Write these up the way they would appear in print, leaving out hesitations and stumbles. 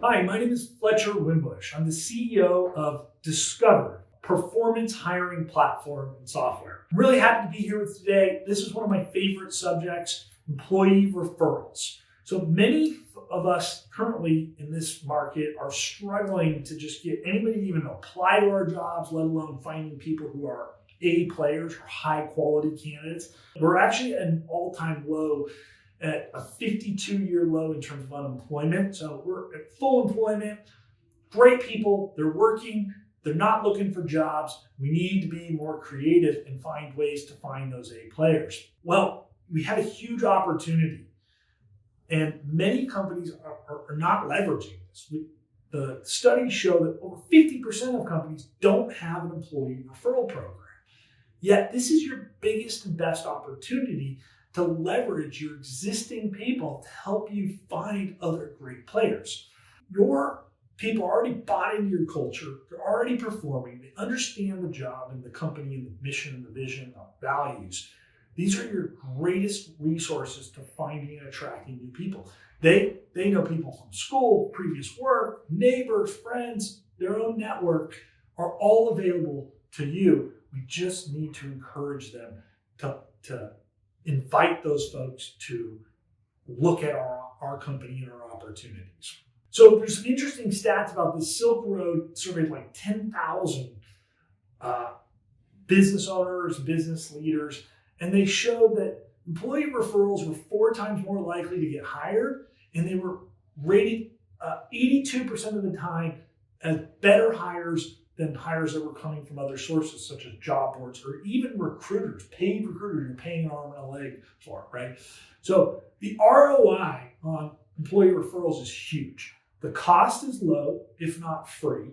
Hi, my name is Fletcher Wimbush. I'm the CEO of Discover, performance hiring platform and software. I'm really happy to be here with you today. This is one of my favorite subjects, employee referrals. So many of us currently in this market are struggling to just get anybody to even apply to our jobs, let alone finding people who are A players or high quality candidates. We're actually at an all-time low, at a 52-year low in terms of unemployment. So we're at full employment, great people, they're working, they're not looking for jobs. We need to be more creative and find ways to find those A players. Well, we have a huge opportunity, and many companies are not leveraging this. The studies show that over 50% of companies don't have an employee referral program. Yet this is your biggest and best opportunity to leverage your existing people to help you find other great players. Your people already bought into your culture, they're already performing, they understand the job and the company and the mission and the vision and the values. These are your greatest resources to finding and attracting new people. They know people from school, previous work, neighbors, friends, their own network are all available to you. We just need to encourage them to invite those folks to look at our company and our opportunities. So there's some interesting stats about this. Silk Road surveyed like 10,000 business owners, business leaders, and they showed that employee referrals were 4 times more likely to get hired, and they were rated 82% of the time as better hires than hires that were coming from other sources, such as job boards or even recruiters, paid recruiters you're paying an arm and a leg for, right? So the ROI on employee referrals is huge. The cost is low, if not free,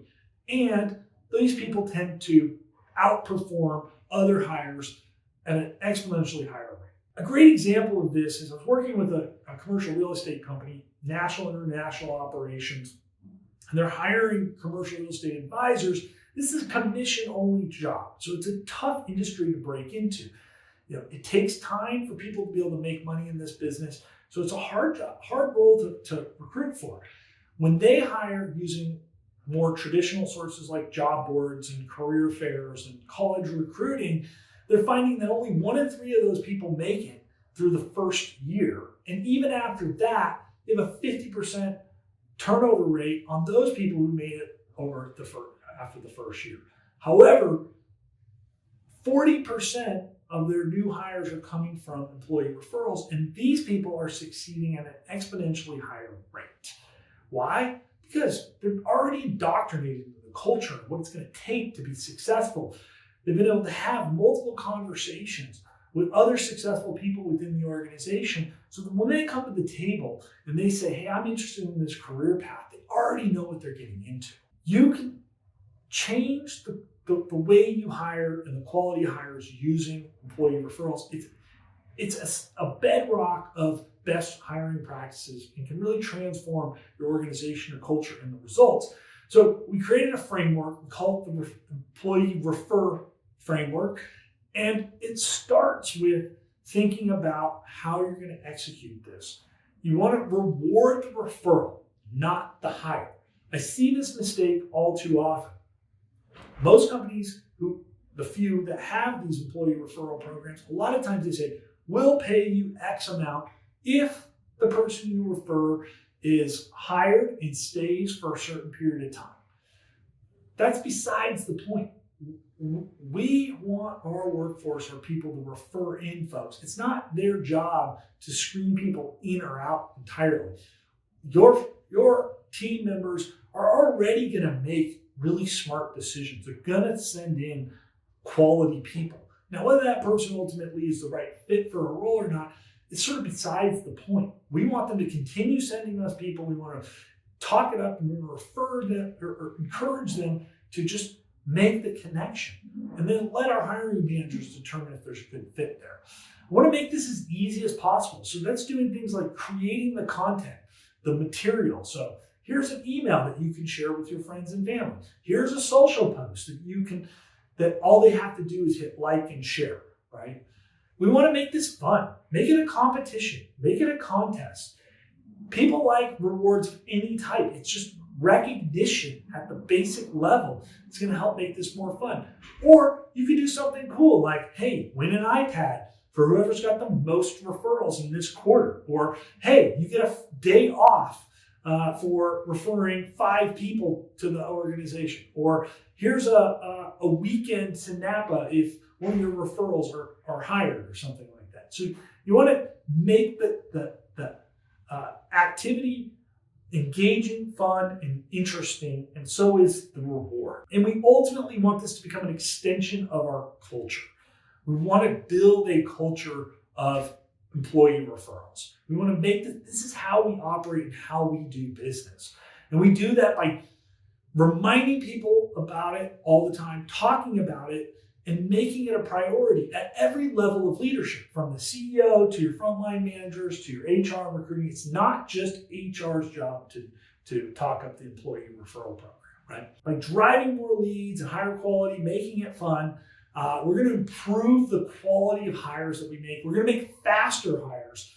and these people tend to outperform other hires at an exponentially higher rate. A great example of this is I was working with a commercial real estate company, national and international operations, and they're hiring commercial real estate advisors. This is a commission-only job, so it's a tough industry to break into. It takes time for people to be able to make money in this business, so it's a hard job, hard role to recruit for. When they hire using more traditional sources like job boards and career fairs and college recruiting, they're finding that only 1 in 3 of those people make it through the first year, and even after that, they have a 50% turnover rate on those people who made it over after the first year. However, 40% of their new hires are coming from employee referrals, and these people are succeeding at an exponentially higher rate. Why? Because they're already indoctrinated into the culture of what it's going to take to be successful. They've been able to have multiple conversations with other successful people within the organization, so that when they come to the table and they say, hey, I'm interested in this career path, they already know what they're getting into. You can change the way you hire and the quality of hires using employee referrals. It's a bedrock of best hiring practices and can really transform your organization, your culture, and the results. So we created a framework, we call it the Employee Refer Framework, and it starts with thinking about how you're going to execute this. You want to reward the referral, not the hire. I see this mistake all too often. Most companies, the few that have these employee referral programs, a lot of times they say, we'll pay you X amount if the person you refer is hired and stays for a certain period of time. That's besides the point. We want our workforce or people to refer in folks. It's not their job to screen people in or out entirely. Your team members are already going to make really smart decisions. They're going to send in quality people. Now, whether that person ultimately is the right fit for a role or not, it's sort of besides the point. We want them to continue sending us people. We want to talk it up and we want to refer them or encourage them to just make the connection, and then let our hiring managers determine if there's a good fit there. I want to make this as easy as possible. So that's doing things like creating the content, the material. So here's an email that you can share with your friends and family. Here's a social post that all they have to do is hit like and share, right? We want to make this fun. Make it a competition. Make it a contest. People like rewards of any type. It's just recognition at the basic level. It's going to help make this more fun. Or you could do something cool like, hey, win an iPad for whoever's got the most referrals in this quarter. Or, hey, you get a day off for referring 5 people to the organization. Or here's a weekend to Napa if one of your referrals are hired or something like that. So you want to make the activity engaging, fun, and interesting, and so is the reward. And we ultimately want this to become an extension of our culture. We want to build a culture of employee referrals. We want to make this is how we operate and how we do business. And we do that by reminding people about it all the time, talking about it, and making it a priority at every level of leadership, from the CEO to your frontline managers to your HR and recruiting. It's not just HR's job to talk up the employee referral program, right? By driving more leads and higher quality, making it fun, we're going to improve the quality of hires that we make. We're going to make faster hires.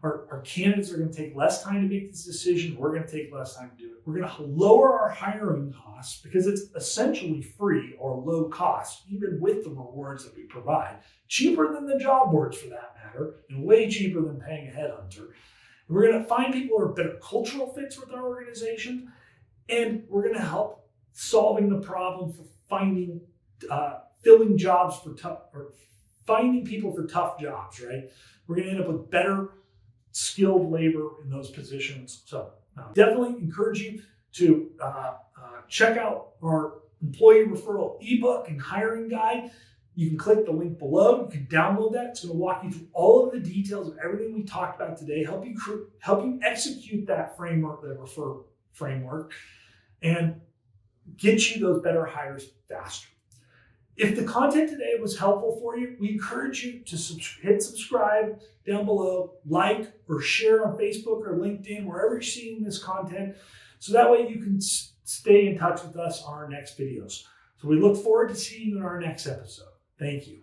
Our candidates are going to take less time to make this decision. We're going to take less time to do it. We're going to lower our hiring costs because it's essentially free or low cost, even with the rewards that we provide. Cheaper than the job boards for that matter, and way cheaper than paying a headhunter. And we're going to find people who are better cultural fits with our organization, and we're going to help solving the problem for finding, filling jobs for tough, or finding people for tough jobs, right? We're going to end up with better skilled labor in those positions. So definitely encourage you to check out our employee referral ebook and hiring guide. You can click the link below. You can download that. It's going to walk you through all of the details of everything we talked about today, help you execute that framework, that refer framework, and get you those better hires faster. If the content today was helpful for you, we encourage you to hit subscribe down below, like or share on Facebook or LinkedIn, wherever you're seeing this content, so that way you can stay in touch with us on our next videos. So we look forward to seeing you in our next episode. Thank you.